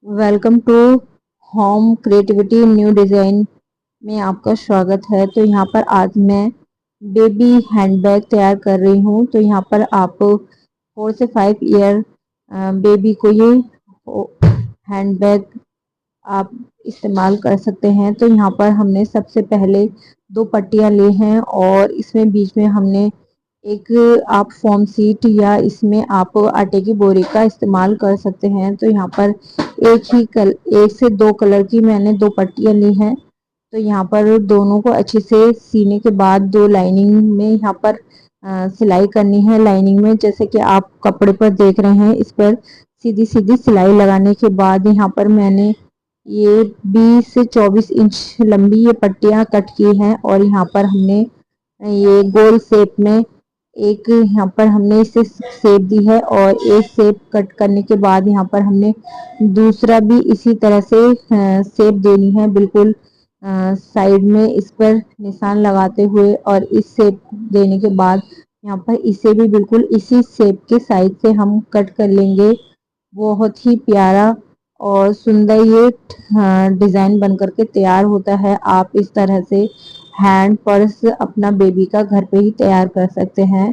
Welcome to home creativity new design में आपका स्वागत है। तो यहाँ पर आज मैं बेबी हैंडबैग तैयार कर रही हूँ। तो यहाँ पर आप 4 से 5 ईयर बेबी को ये हैंडबैग आप इस्तेमाल कर सकते हैं। तो यहाँ पर हमने सबसे पहले 2 पट्टियाँ ली हैं और इसमें बीच में हमने एक आप फॉर्म शीट या इसमें आप आटे की बोरी का इस्तेमाल कर सकते हैं। तो यहाँ पर एक से 2 कलर की मैंने 2 पट्टियाँ ली हैं। तो यहाँ पर दोनों को अच्छे से सीने के बाद 2 लाइनिंग में यहाँ पर सिलाई करनी है। लाइनिंग में जैसे कि आप कपड़े पर देख रहे हैं, इस पर सीधी सीधी सिलाई लगाने के बाद यहाँ पर मैंने ये 20 से 24 इंच लंबी ये पट्टियाँ कट की हैं और यहाँ पर हमने ये गोल शेप में एक यहाँ पर हमने इसे शेप दी है और एक शेप कट करने के बाद यहाँ पर हमने दूसरा भी इसी तरह से शेप देनी है। बिल्कुल साइड में इस पर निशान लगाते हुए और इस शेप देने के बाद यहाँ पर इसे भी बिल्कुल इसी शेप के साइड से हम कट कर लेंगे। बहुत ही प्यारा और सुंदर ये डिज़ाइन बन करके तैयार होता है। आप इस तरह से हैंड पर्स अपना बेबी का घर पे ही तैयार कर सकते हैं।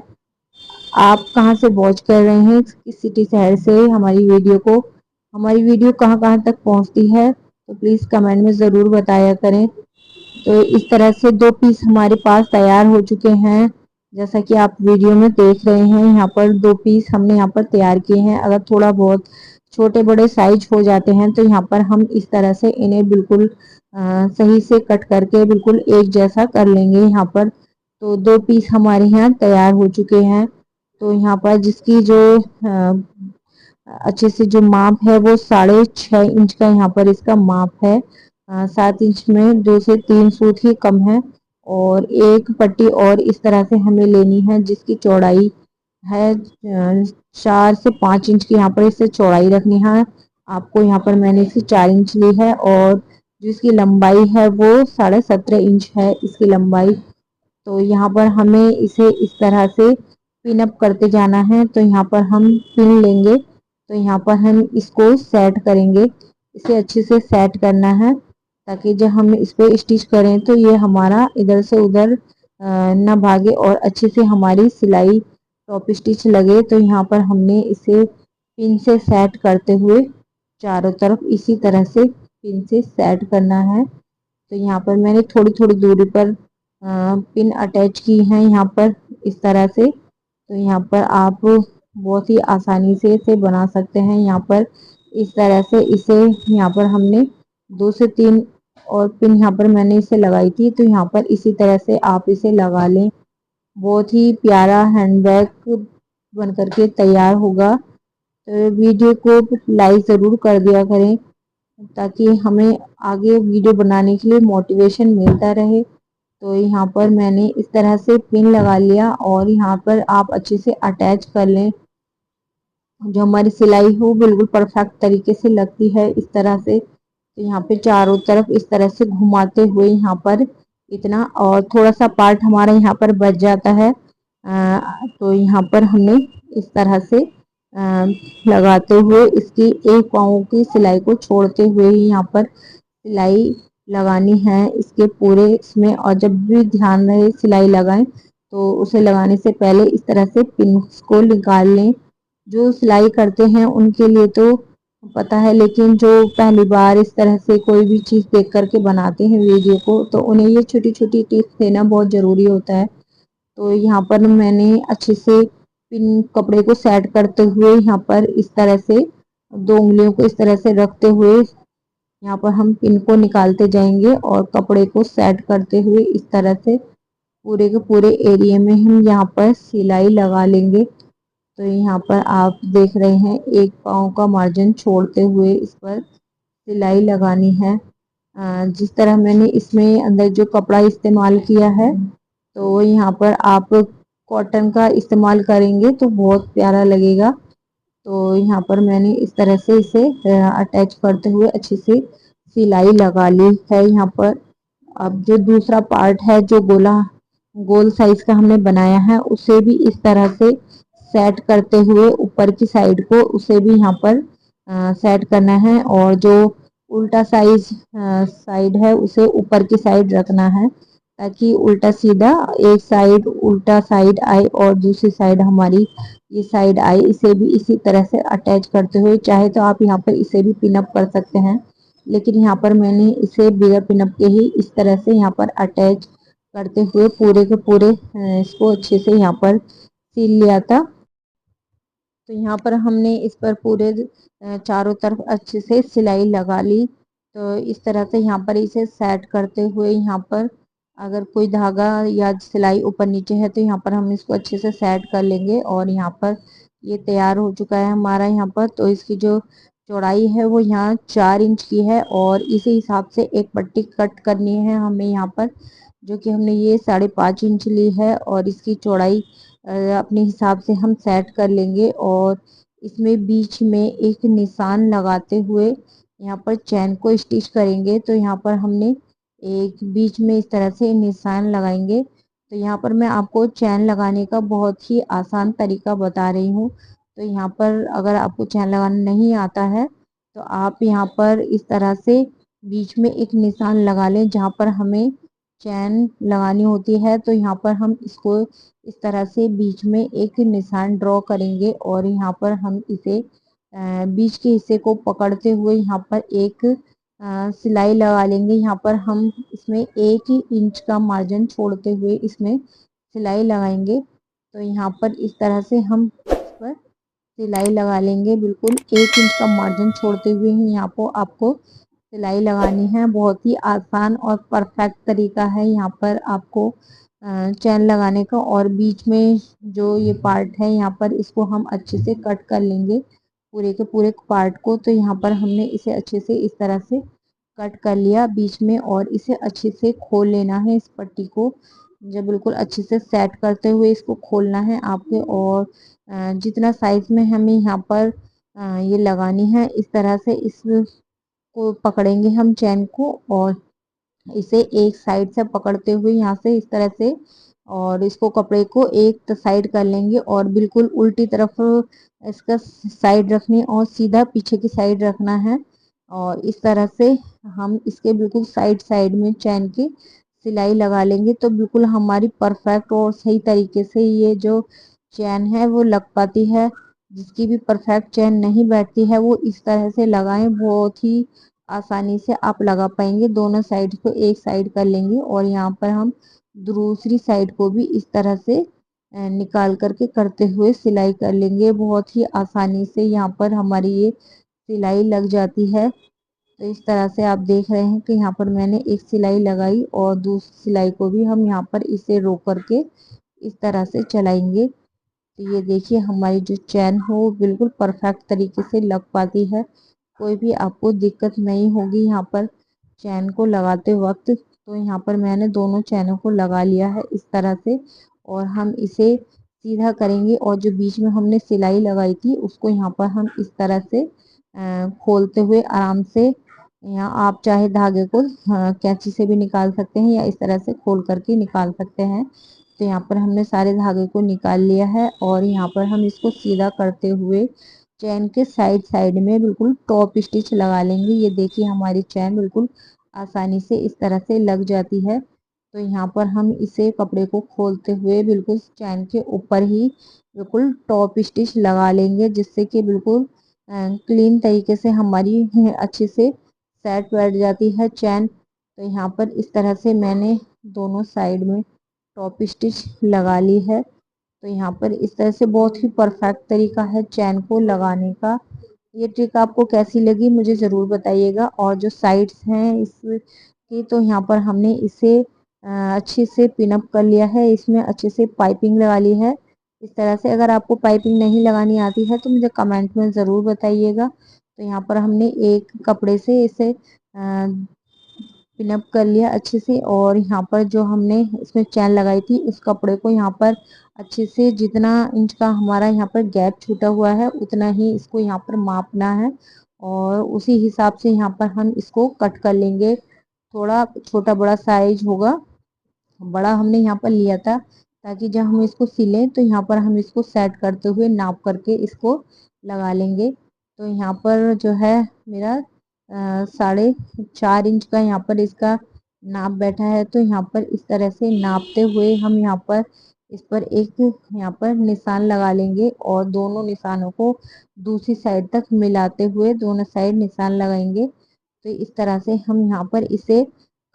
आप कहाँ से वॉच कर रहे हैं, किस सिटी शहर से हमारी वीडियो कहाँ कहाँ तक पहुँचती है, तो प्लीज़ कमेंट में ज़रूर बताया करें। तो इस तरह से 2 पीस हमारे पास तैयार हो चुके हैं। जैसा कि आप वीडियो में देख रहे हैं, यहाँ पर 2 पीस हमने यहाँ पर तैयार किए हैं। अगर थोड़ा बहुत छोटे बड़े साइज हो जाते हैं तो यहाँ पर हम इस तरह से इन्हें बिल्कुल सही से कट करके बिल्कुल एक जैसा कर लेंगे यहाँ पर। तो 2 पीस हमारे यहाँ तैयार हो चुके हैं। तो यहाँ पर जिसकी जो अच्छे से जो माप है वो 6.5 इंच का यहाँ पर इसका माप है। 7 इंच में 2 से 3 सूत ही कम है और एक पट्टी और इस तरह से हमें लेनी है जिसकी चौड़ाई है 4 से 5 इंच की। यहाँ पर इसे चौड़ाई रखनी है आपको। यहाँ पर मैंने इसे 4 इंच ली है और जिसकी लंबाई है वो 17.5 इंच है इसकी लंबाई। तो यहाँ पर हमें इसे इस तरह से पिन अप करते जाना है। तो यहाँ पर हम पिन लेंगे, तो यहाँ पर हम इसको सेट करेंगे। इसे अच्छे से सेट करना है ताकि जब हम इस पे स्टिच करें तो ये हमारा इधर से उधर ना भागे और अच्छे से हमारी सिलाई टॉप स्टिच लगे। तो यहाँ पर हमने इसे पिन से सेट करते हुए चारों तरफ इसी तरह से पिन से सेट करना है। तो यहाँ पर मैंने थोड़ी थोड़ी दूरी पर पिन अटैच की हैं यहाँ पर इस तरह से। तो यहाँ पर आप बहुत ही आसानी से इसे बना सकते हैं। यहाँ पर इस तरह से इसे यहाँ पर हमने 2 से 3 और पिन यहाँ पर मैंने इसे लगाई थी। तो यहाँ पर इसी तरह से आप इसे लगा लें। बहुत ही प्यारा हैंडबैग बन करके तैयार होगा। तो वीडियो को लाइक ज़रूर कर दिया करें ताकि हमें आगे वीडियो बनाने के लिए मोटिवेशन मिलता रहे। तो यहाँ पर मैंने इस तरह से पिन लगा लिया और यहाँ पर आप अच्छे से अटैच कर लें। जो हमारी सिलाई हो बिल्कुल परफेक्ट तरीके से लगती है इस तरह से। तो यहाँ पे चारों तरफ इस तरह से घुमाते हुए यहाँ पर इतना और थोड़ा सा पार्ट हमारा यहाँ पर बच जाता है। तो यहाँ पर हमने इस तरह से लगाते हुए इसकी एक पाँव की सिलाई को छोड़ते हुए ही यहाँ पर सिलाई लगानी है इसके पूरे इसमें। और जब भी ध्यान रहे सिलाई लगाएं तो उसे लगाने से पहले इस तरह से पिन को निकाल लें। जो सिलाई करते हैं उनके लिए तो पता है, लेकिन जो पहली बार इस तरह से कोई भी चीज़ देख करके बनाते हैं वीडियो को, तो उन्हें ये छोटी छोटी टिप्स देना बहुत ज़रूरी होता है। तो यहाँ पर मैंने अच्छे से पिन कपड़े को सेट करते हुए यहाँ पर इस तरह से 2 उंगलियों को इस तरह से रखते हुए यहाँ पर हम पिन को निकालते जाएंगे और कपड़े को सेट करते हुए इस तरह से पूरे के पूरे एरिया में हम यहाँ पर सिलाई लगा लेंगे। तो यहाँ पर आप देख रहे हैं एक पाँव का मार्जिन छोड़ते हुए इस पर सिलाई लगानी है। जिस तरह मैंने इसमें अंदर जो कपड़ा इस्तेमाल किया है तो यहाँ पर आप कॉटन का इस्तेमाल करेंगे तो बहुत प्यारा लगेगा। तो यहाँ पर मैंने इस तरह से इसे अटैच करते हुए अच्छे से सिलाई लगा ली है यहाँ पर। अब जो दूसरा पार्ट है जो गोल साइज का हमने बनाया है उसे भी इस तरह से सेट करते हुए ऊपर की साइड को उसे भी यहाँ पर सेट करना है और जो उल्टा साइड है उसे ऊपर की साइड रखना है, ताकि उल्टा सीधा एक साइड उल्टा साइड आए और दूसरी साइड हमारी ये साइड आए। इसे भी इसी तरह से अटैच करते हुए, चाहे तो आप यहाँ पर इसे भी पिनअप कर सकते हैं, लेकिन यहाँ पर मैंने इसे बिगर पिनअप के ही इस तरह से यहाँ पर अटैच करते हुए पूरे के पूरे इसको अच्छे से यहाँ पर सील लिया था। तो यहाँ पर हमने इस पर पूरे चारों तरफ अच्छे से सिलाई लगा ली। तो इस तरह से यहाँ पर इसे सेट करते हुए, यहाँ पर अगर कोई धागा या सिलाई ऊपर नीचे है तो यहाँ पर हम इसको अच्छे से सेट कर लेंगे। और यहाँ पर ये तैयार हो चुका है हमारा यहाँ पर। तो इसकी जो चौड़ाई है वो यहाँ 4 इंच की है और इसी हिसाब से एक पट्टी कट करनी है हमें यहाँ पर, जो कि हमने ये 5.5 इंच ली है। और इसकी चौड़ाई अपने हिसाब से हम सेट कर लेंगे और इसमें बीच में एक निशान लगाते हुए यहाँ पर चैन को स्टिच करेंगे। तो यहाँ पर हमने एक बीच में इस तरह से निशान लगाएंगे। तो यहाँ पर मैं आपको चैन लगाने का बहुत ही आसान तरीका बता रही हूँ। तो यहाँ पर अगर आपको चैन लगाना नहीं आता है तो आप यहाँ पर इस तरह से बीच में एक निशान लगा लें जहाँ पर हमें चैन लगानी होती है। तो यहाँ पर हम इसको इस तरह से बीच में एक निशान ड्रॉ करेंगे और यहाँ पर हम इसे बीच के हिस्से को पकड़ते हुए यहाँ पर एक सिलाई लगा लेंगे। यहाँ पर हम इसमें 1 ही इंच का मार्जिन छोड़ते हुए इसमें सिलाई लगाएंगे। तो यहाँ पर इस तरह से हम इस पर सिलाई लगा लेंगे, बिल्कुल 1 इंच का मार्जिन छोड़ते हुए ही यहाँ पर आपको सिलाई लगानी है। बहुत ही आसान और परफेक्ट तरीका है यहाँ पर आपको चैन लगाने का। और बीच में जो ये पार्ट है यहाँ पर इसको हम अच्छे से कट कर लेंगे पूरे के पूरे पार्ट को। तो यहाँ पर हमने इसे अच्छे से इस तरह से कट कर लिया बीच में और इसे अच्छे से खोल लेना है इस पट्टी को। जब बिल्कुल अच्छे से सेट करते हुए इसको खोलना है आपके। और जितना साइज में हमें यहाँ पर ये लगानी है इस तरह से इसको पकड़ेंगे हम चैन को और इसे एक साइड से पकड़ते हुए यहाँ से इस तरह से और इसको कपड़े को एक साइड कर लेंगे और बिल्कुल उल्टी तरफ इसका साइड रखनी और सीधा पीछे की साइड रखना है। और इस तरह से हम इसके बिल्कुल साइड साइड में चैन की सिलाई लगा लेंगे। तो बिल्कुल हमारी परफेक्ट और सही तरीके से ये जो चैन है वो लग पाती है। जिसकी भी परफेक्ट चैन नहीं बैठती है वो इस तरह से लगाएं, बहुत ही आसानी से आप लगा पाएंगे। दोनों साइड को एक साइड कर लेंगे और यहाँ पर हम दूसरी साइड को भी इस तरह से निकाल करके करते हुए सिलाई कर लेंगे। बहुत ही आसानी से यहाँ पर हमारी ये सिलाई लग जाती है। तो इस तरह से आप देख रहे हैं कि यहाँ पर मैंने एक सिलाई लगाई और दूसरी सिलाई को भी हम यहाँ पर इसे रोक करके इस तरह से चलाएंगे। तो ये देखिए हमारी जो चैन हो वो बिल्कुल परफेक्ट तरीके से लग पाती है। कोई भी आपको दिक्कत नहीं होगी यहाँ पर चैन को लगाते वक्त। तो यहाँ पर मैंने दोनों चैनों को लगा लिया है इस तरह से और हम इसे सीधा करेंगे। और जो बीच में हमने सिलाई लगाई थी उसको यहाँ पर हम इस तरह से खोलते हुए आराम से, यहाँ आप चाहे धागे को कैंची से भी निकाल सकते हैं या इस तरह से खोल करके निकाल सकते हैं। तो यहाँ पर हमने सारे धागे को निकाल लिया है और यहाँ पर हम इसको सीधा करते हुए चैन के साइड साइड में बिल्कुल टॉप स्टिच लगा लेंगे। ये देखिए हमारी चैन बिल्कुल आसानी से इस तरह से लग जाती है। तो यहाँ पर हम इसे कपड़े को खोलते हुए बिल्कुल चैन के ऊपर ही बिल्कुल टॉप स्टिच लगा लेंगे, जिससे कि बिल्कुल क्लीन तरीके से हमारी अच्छे से सेट बैठ जाती है चैन। तो यहाँ पर इस तरह से मैंने दोनों साइड में टॉप स्टिच लगा ली है। तो यहाँ पर इस तरह से बहुत ही परफेक्ट तरीका है चैन को लगाने का। ये ट्रिक आपको कैसी लगी मुझे ज़रूर बताइएगा। और जो साइड्स हैं इसकी, तो यहाँ पर हमने इसे अच्छे से पिनअप कर लिया है, इसमें अच्छे से पाइपिंग लगा ली है इस तरह से। अगर आपको पाइपिंग नहीं लगानी आती है तो मुझे कमेंट में ज़रूर बताइएगा। तो यहाँ पर हमने एक कपड़े से इसे पिनअप कर लिया अच्छे से। और यहाँ पर जो हमने इसमें चैन लगाई थी उस कपड़े को यहाँ पर अच्छे से जितना इंच का हमारा यहाँ पर गैप छूटा हुआ है उतना ही इसको यहाँ पर मापना है और उसी हिसाब से यहाँ पर हम इसको कट कर लेंगे। थोड़ा छोटा बड़ा साइज होगा, बड़ा हमने यहाँ पर लिया था ताकि जब हम इसको सिलें तो यहाँ पर हम इसको सेट करते हुए नाप करके इसको लगा लेंगे। तो यहाँ पर जो है मेरा 4.5 इंच का यहाँ पर इसका नाप बैठा है। तो यहाँ पर इस तरह से नापते हुए हम यहाँ पर इस पर एक यहाँ पर निशान लगा लेंगे और दोनों निशानों को दूसरी साइड तक मिलाते हुए दोनों साइड निशान लगाएंगे। तो इस तरह से हम यहाँ पर इसे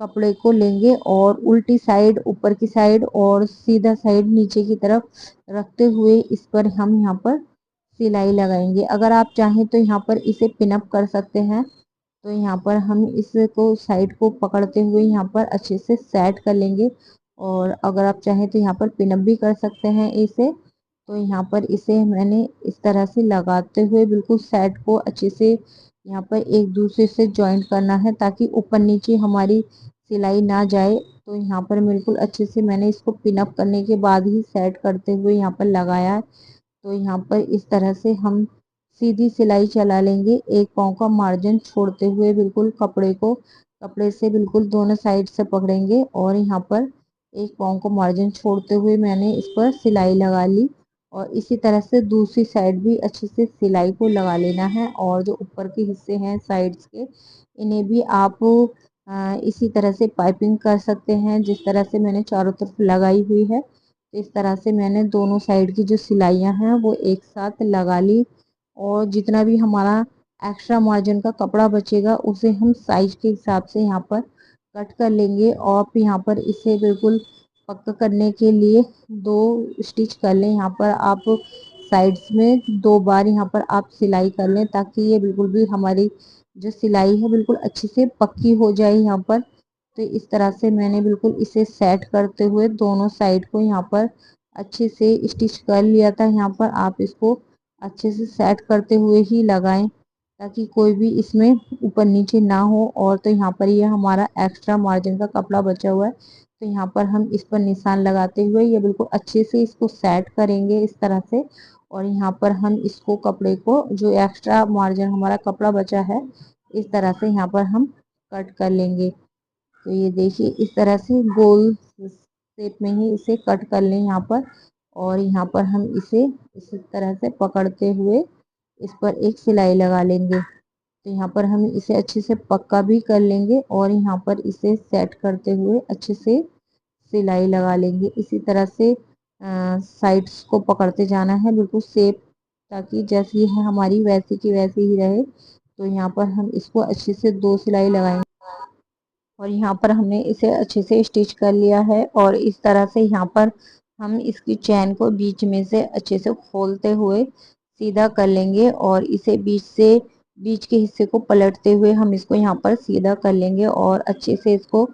कपड़े को लेंगे और उल्टी साइड ऊपर की साइड और सीधा साइड नीचे की तरफ रखते हुए इस पर हम यहाँ पर सिलाई लगाएंगे। अगर आप चाहें तो यहाँ पर इसे पिनअप कर सकते हैं। तो यहाँ पर हम इसको साइड को पकड़ते हुए यहाँ पर अच्छे से सेट कर लेंगे और अगर आप चाहें तो यहाँ पर पिनअप भी कर सकते हैं इसे। तो यहाँ पर इसे मैंने इस तरह से लगाते हुए बिल्कुल सेट को अच्छे से यहाँ पर एक दूसरे से जॉइंट करना है ताकि ऊपर नीचे हमारी सिलाई ना जाए। तो यहाँ पर बिल्कुल अच्छे से मैंने इसको पिनअप करने के बाद ही सेट करते हुए यहाँ पर लगाया है। तो यहाँ पर इस तरह से हम सीधी सिलाई चला लेंगे, एक पाँव का मार्जिन छोड़ते हुए बिल्कुल कपड़े से बिल्कुल दोनों साइड से पकड़ेंगे और यहाँ पर एक पाँव को मार्जिन छोड़ते हुए मैंने इस पर सिलाई लगा ली और इसी तरह से दूसरी साइड भी अच्छे से सिलाई को लगा लेना है। और जो ऊपर के हिस्से हैं साइड्स के, इन्हें भी आप इसी तरह से पाइपिंग कर सकते हैं जिस तरह से मैंने चारों तरफ लगाई हुई है। तो इस तरह से मैंने दोनों साइड की जो सिलाइयाँ हैं वो एक साथ लगा ली और जितना भी हमारा एक्स्ट्रा मार्जिन का कपड़ा बचेगा उसे हम साइज के हिसाब से यहाँ पर कट कर लेंगे। और फिर यहाँ पर इसे बिल्कुल पक्का करने के लिए 2 स्टिच कर लें। यहाँ पर आप साइड्स में 2 बार यहाँ पर आप सिलाई कर लें ताकि ये बिल्कुल भी हमारी जो सिलाई है बिल्कुल अच्छे से पक्की हो जाए यहाँ पर। तो इस तरह से मैंने बिल्कुल इसे सेट करते हुए दोनों साइड को यहाँ पर अच्छे से स्टिच कर लिया था। यहाँ पर आप इसको अच्छे से सेट करते हुए ही लगाएं ताकि कोई भी इसमें ऊपर नीचे ना हो। और तो यहाँ पर ये हमारा एक्स्ट्रा मार्जिन का कपड़ा बचा हुआ है। तो यहाँ पर हम इस पर निशान लगाते हुए ये बिल्कुल अच्छे से इसको सेट करेंगे इस तरह से। और यहाँ पर हम इसको कपड़े को जो एक्स्ट्रा मार्जिन हमारा कपड़ा बचा है इस तरह से यहाँ पर हम कट कर लेंगे। तो ये देखिए इस तरह से गोल शेप में ही इसे कट कर लें यहाँ पर। और यहाँ पर हम इसे इसी तरह से पकड़ते हुए इस पर एक सिलाई लगा लेंगे। तो यहाँ पर हम इसे अच्छे से पक्का भी कर लेंगे और यहाँ पर इसे सेट करते हुए अच्छे से सिलाई लगा लेंगे। इसी तरह से साइड्स को पकड़ते जाना है बिल्कुल सेप, ताकि जैसी है हमारी वैसी की वैसी ही रहे। तो यहाँ पर हम इसको अच्छे से 2 सिलाई लगाएंगे और यहाँ पर हमने इसे अच्छे से स्टिच कर लिया है। और इस तरह से यहाँ पर हम इसकी चैन को बीच में से अच्छे से खोलते हुए सीधा कर लेंगे और इसे बीच के हिस्से को पलटते हुए हम इसको यहाँ पर सीधा कर लेंगे और अच्छे से इसको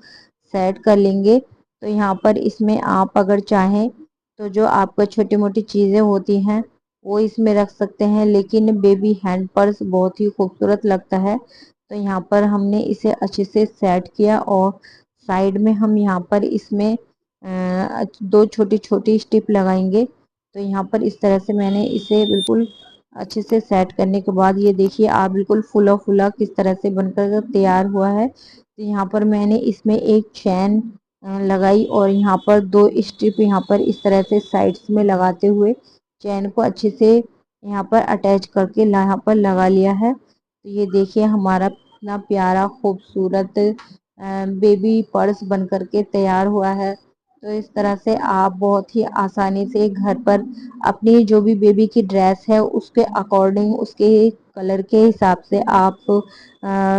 सेट कर लेंगे। तो यहाँ पर इसमें आप अगर चाहें तो जो आपका छोटी मोटी चीज़ें होती हैं वो इसमें रख सकते हैं, लेकिन बेबी हैंड पर्स बहुत ही खूबसूरत लगता है। तो यहाँ पर हमने इसे अच्छे से सेट किया और साइड में हम यहाँ पर इसमें 2 छोटी छोटी स्टिप लगाएंगे। तो यहाँ पर इस तरह से मैंने इसे बिल्कुल अच्छे से सेट करने के बाद ये देखिए आप बिल्कुल फुला फुला किस तरह से बनकर तैयार हुआ है। तो यहाँ पर मैंने इसमें एक चैन लगाई और यहाँ पर 2 स्ट्रिप यहाँ पर इस तरह से साइड्स में लगाते हुए चैन को अच्छे से यहाँ पर अटैच करके यहाँ पर लगा लिया है। तो ये देखिए हमारा इतना प्यारा खूबसूरत बेबी पर्स बन करके तैयार हुआ है। तो इस तरह से आप बहुत ही आसानी से घर पर अपनी जो भी बेबी की ड्रेस है उसके अकॉर्डिंग उसके कलर के हिसाब से आप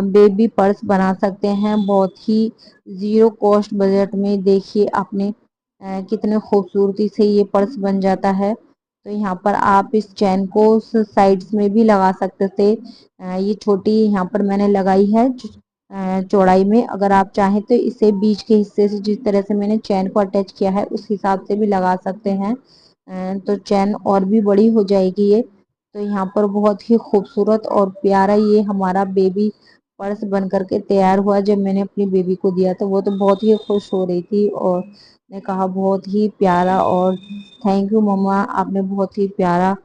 बेबी पर्स बना सकते हैं बहुत ही ज़ीरो कॉस्ट बजट में। देखिए आपने कितने खूबसूरती से ये पर्स बन जाता है। तो यहाँ पर आप इस चैन को साइड्स में भी लगा सकते थे। ये छोटी यहाँ पर मैंने लगाई है चौड़ाई में। अगर आप चाहें तो इसे बीच के हिस्से से जिस तरह से मैंने चैन को अटैच किया है उस हिसाब से भी लगा सकते हैं, तो चैन और भी बड़ी हो जाएगी ये। तो यहाँ पर बहुत ही खूबसूरत और प्यारा ये हमारा बेबी पर्स बन करके तैयार हुआ। जब मैंने अपनी बेबी को दिया तो वो तो बहुत ही खुश हो रही थी और ने कहा बहुत ही प्यारा और थैंक यू मम्मा, आपने बहुत ही प्यारा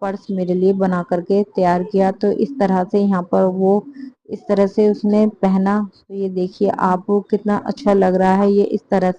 पर्स मेरे लिए बना करके तैयार किया। तो इस तरह से यहाँ पर वो इस तरह से उसने पहना। तो ये देखिए आपको कितना अच्छा लग रहा है ये इस तरह से।